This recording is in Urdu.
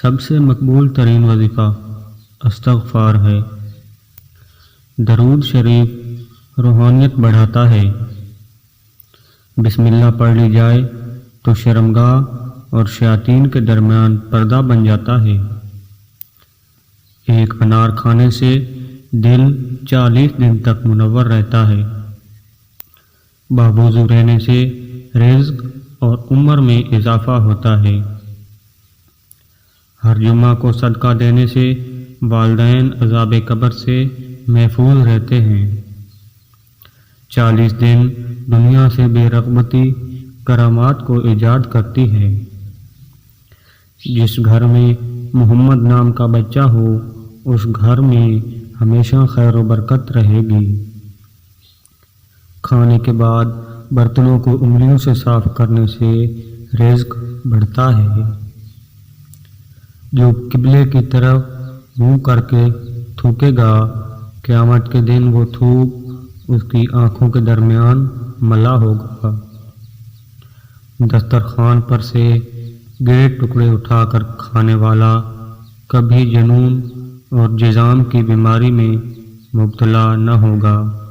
سب سے مقبول ترین وظیفہ استغفار ہے۔ درود شریف روحانیت بڑھاتا ہے۔ بسم اللہ پڑھ لی جائے تو شرمگاہ اور شیاطین کے درمیان پردہ بن جاتا ہے۔ ایک انار کھانے سے دل 40 دن تک منور رہتا ہے۔ بابوزو رہنے سے رزق اور عمر میں اضافہ ہوتا ہے۔ ہر جمعہ کو صدقہ دینے سے والدین عذاب قبر سے محفوظ رہتے ہیں۔ 40 دن دنیا سے بے رغبتی کرامات کو ایجاد کرتی ہے۔ جس گھر میں محمد نام کا بچہ ہو اس گھر میں ہمیشہ خیر و برکت رہے گی۔ کھانے کے بعد برتنوں کو انگلیوں سے صاف کرنے سے رزق بڑھتا ہے۔ جو قبلے کی طرف منہ کر کے تھوکے گا قیامت کے دن وہ تھوک اس کی آنکھوں کے درمیان ملا ہوگا۔ دسترخوان پر سے گرے ٹکڑے اٹھا کر کھانے والا کبھی جنون اور جذام کی بیماری میں مبتلا نہ ہوگا۔